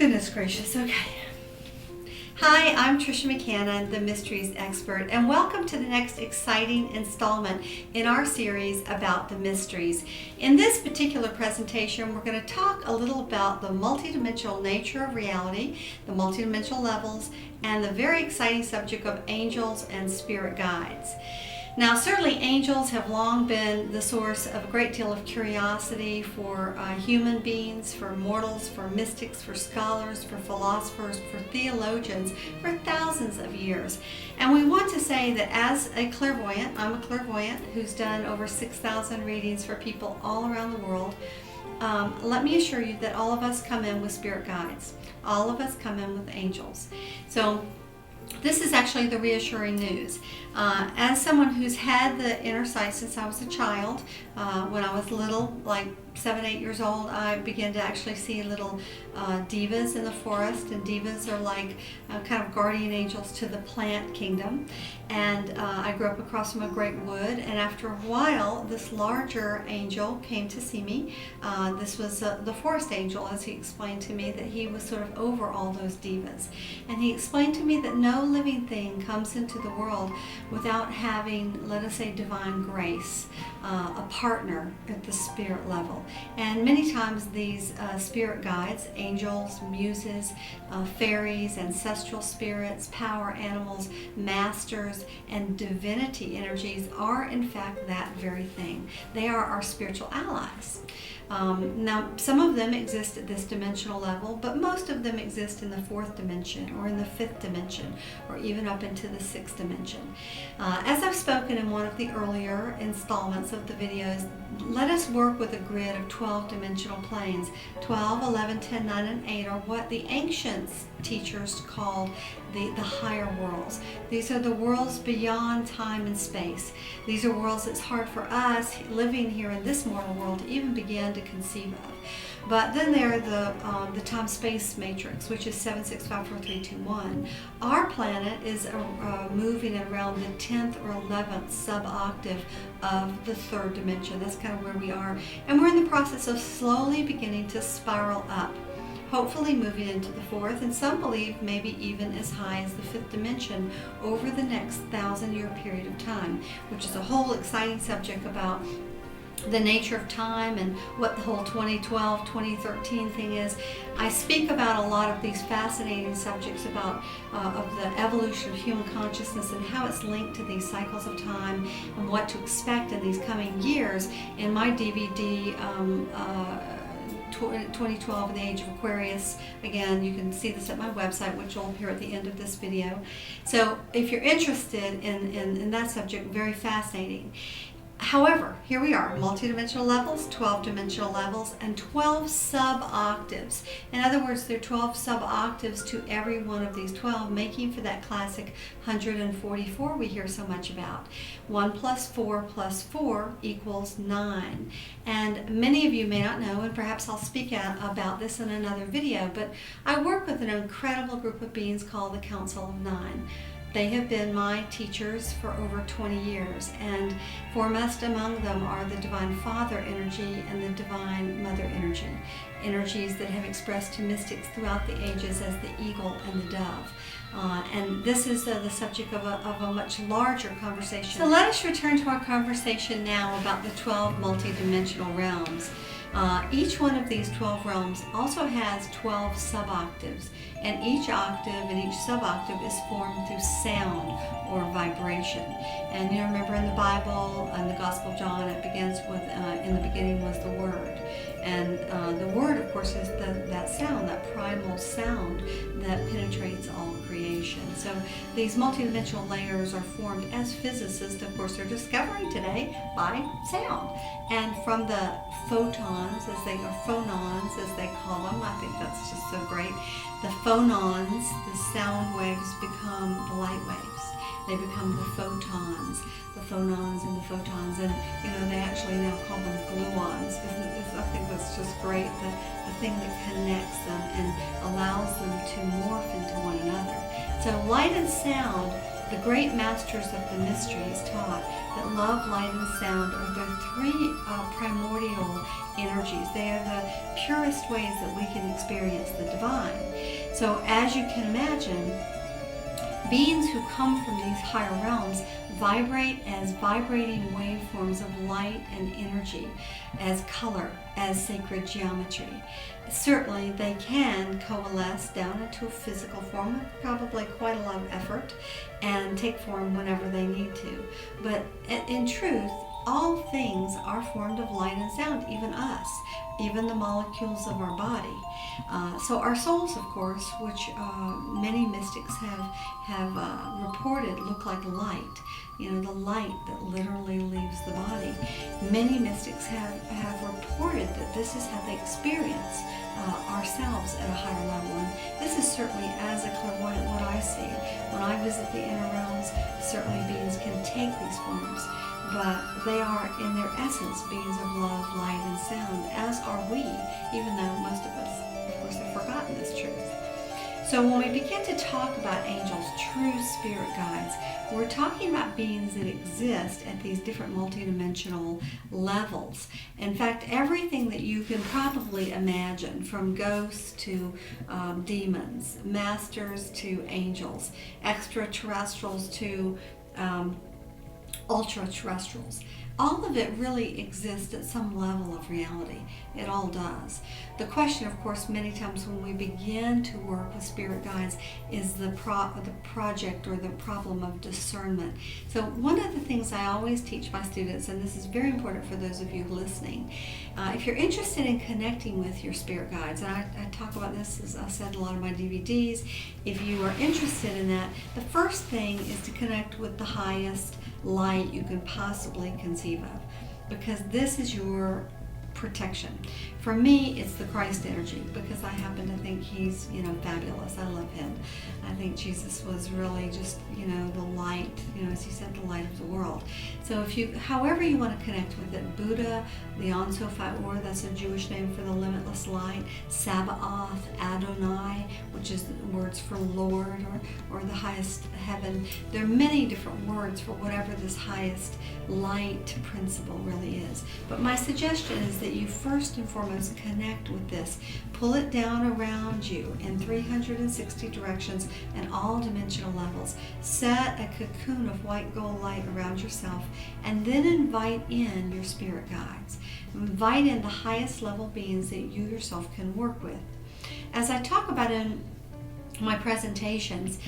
Goodness gracious, okay. Hi, I'm Tricia McCannon, the Mysteries Expert, and welcome to the next exciting installment in our series about the mysteries. In this particular presentation, we're going to talk a little about the multidimensional nature of reality, the multidimensional levels, and the very exciting subject of angels and spirit guides. Now, certainly angels have long been the source of a great deal of curiosity for human beings, for mortals, for mystics, for scholars, for philosophers, for theologians, for thousands of years. And we want to say that as a clairvoyant, I'm a clairvoyant who's done over 6,000 readings for people all around the world. Let me assure you that all of us come in with spirit guides. All of us come in with angels. So this is actually the reassuring news. As someone who's had the inner sight since I was a child, when I was little, like 7, 8 years old, I began to actually see little divas in the forest, and divas are like kind of guardian angels to the plant kingdom. And I grew up across from a great wood, and after a while, this larger angel came to see me. This was the forest angel, as he explained to me that he was sort of over all those divas. And he explained to me that no living thing comes into the world without having, let us say, divine grace, a partner at the spirit level. And many times these spirit guides, angels, muses, fairies, ancestral spirits, power animals, masters, and divinity energies are in fact that very thing. They are our spiritual allies. Now, some of them exist at this dimensional level, but most of them exist in the 4th dimension, or in the 5th dimension, or even up into the 6th dimension. As I've spoken in one of the earlier installments of the videos, let us work with a grid of 12 dimensional planes. 12, 11, 10, 9, and 8 are what the ancients teachers called the higher worlds. These are the worlds beyond time and space. These are worlds it's hard for us living here in this mortal world to even begin to conceive of. But then there are the time-space matrix, which is 7, 6, 5, 4, 3, 2, 1. Our planet is moving around the 10th or 11th sub-octave of the 3rd dimension. That's kind of where we are. And we're in the process of slowly beginning to spiral up, hopefully moving into the 4th, and some believe maybe even as high as the 5th dimension over the next 1,000-year period of time, which is a whole exciting subject about the nature of time and what the whole 2012, 2013 thing is. I speak about a lot of these fascinating subjects about of the evolution of human consciousness and how it's linked to these cycles of time and what to expect in these coming years in my DVD 2012 in the Age of Aquarius. Again, you can see this at my website, which will appear at the end of this video. So if you're interested in that subject, very fascinating. However, here we are, multidimensional levels, 12 dimensional levels, and 12 sub-octaves. In other words, there are 12 sub-octaves to every one of these 12, making for that classic 144 we hear so much about. 1 plus 4 plus 4 equals 9. And many of you may not know, and perhaps I'll speak about this in another video, but I work with an incredible group of beings called the Council of Nine. They have been my teachers for over 20 years, and foremost among them are the Divine Father energy and the Divine Mother energy, energies that have expressed to mystics throughout the ages as the eagle and the dove. And this is the subject of a much larger conversation. So let us return to our conversation now about the 12 multidimensional realms. Each one of these 12 realms also has 12 sub-octaves, and each octave and each sub-octave is formed through sound or vibration. And you remember in the Bible, in the Gospel of John, it begins with, in the beginning was the Word. And the Word, of course, is that sound, that primal sound that penetrates all creation. So these multidimensional layers are formed, as physicists, of course, are discovering today, by sound. And from the photons, phonons, as they call them, I think that's just so great. The phonons, the sound waves, become the light waves. They become the photons. The phonons and the photons, and they actually now call them gluons. I think that's just great. The thing that connects them and allows them to morph into one another. So light and sound The great masters of the mysteries taught that love, light, and sound are the three primordial energies. They are the purest ways that we can experience the divine. So as you can imagine, beings who come from these higher realms vibrate as vibrating waveforms of light and energy, as color, as sacred geometry. Certainly they can coalesce down into a physical form with probably quite a lot of effort and take form whenever they need to. But in truth, all things are formed of light and sound, even us, even the molecules of our body. So our souls, of course, which many mystics have reported look like light. You know, the light that literally leaves the body. Many mystics have reported that this is how they experience ourselves at a higher level. And this is certainly, as a clairvoyant, what I see. When I visit the inner realms, certainly beings can take these forms, but they are in their essence beings of love, light, and sound, as are we, even though most of us, of course, have forgotten this truth. So when we begin to talk about angels, true spirit guides, we're talking about beings that exist at these different multidimensional levels. In fact, everything that you can probably imagine, from ghosts to demons, masters to angels, extraterrestrials to ultra-terrestrials, all of it really exists at some level of reality. It all does. The question, of course, many times when we begin to work with spirit guides is the project or the problem of discernment. So one of the things I always teach my students, and this is very important for those of you listening, if you're interested in connecting with your spirit guides, and I talk about this, as I said, in a lot of my DVDs, if you are interested in that, the first thing is to connect with the highest light you can possibly conceive of, because this is your protection. For me, it's the Christ energy, because I happen to think he's, fabulous. I love him. I think Jesus was really just, the light, as he said, the light of the world. So however you want to connect with it, Buddha, the Ein Sof Or, that's a Jewish name for the limitless light, Sabaoth, Adonai, which is words for Lord or the highest heaven. There are many different words for whatever this highest light principle really is. But my suggestion is that you first and foremost connect with this. Pull it down around you in 360 directions and all dimensional levels. Set a cocoon of white gold light around yourself, and then invite in your spirit guides. Invite in the highest level beings that you yourself can work with. As I talk about in my presentations,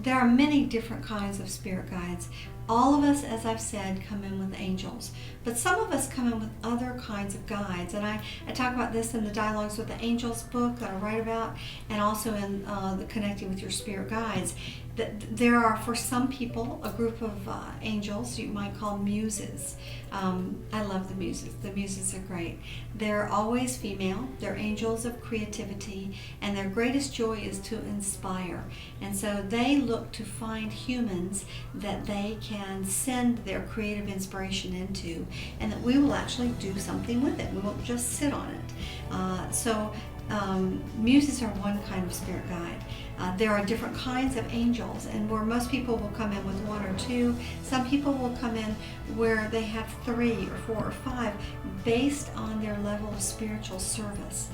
there are many different kinds of spirit guides. All of us, as I've said, come in with angels, but some of us come in with other kinds of guides, and I talk about this in the Dialogues with the Angels book that I write about, and also in the Connecting with Your Spirit Guides. There are, for some people, a group of angels you might call muses. I love the muses. The muses are great. They're always female. They're angels of creativity, and their greatest joy is to inspire. And so they look to find humans that they can send their creative inspiration into, and that we will actually do something with it. We won't just sit on it. Muses are one kind of spirit guide. There are different kinds of angels, and where most people will come in with one or two, some people will come in where they have 3 or 4 or 5 based on their level of spiritual service.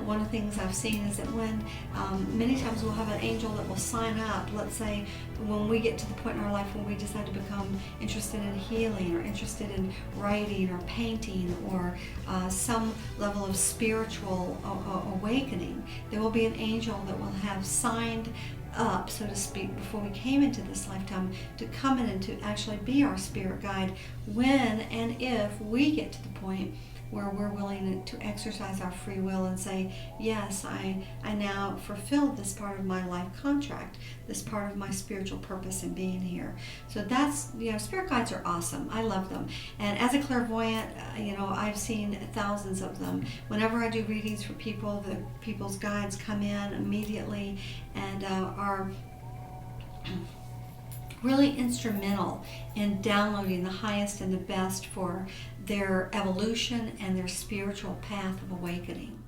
One of the things I've seen is that when many times we'll have an angel that will sign up, let's say when we get to the point in our life when we decide to become interested in healing or interested in writing or painting or some level of spiritual awakening, there will be an angel that will have signed up, so to speak, before we came into this lifetime to come in and to actually be our spirit guide when and if we get to the point where we're willing to exercise our free will and say, yes, I now fulfill this part of my life contract, this part of my spiritual purpose in being here. So that's, spirit guides are awesome. I love them. And as a clairvoyant, I've seen thousands of them. Whenever I do readings for people, the people's guides come in immediately and are really instrumental in downloading the highest and the best for their evolution and their spiritual path of awakening.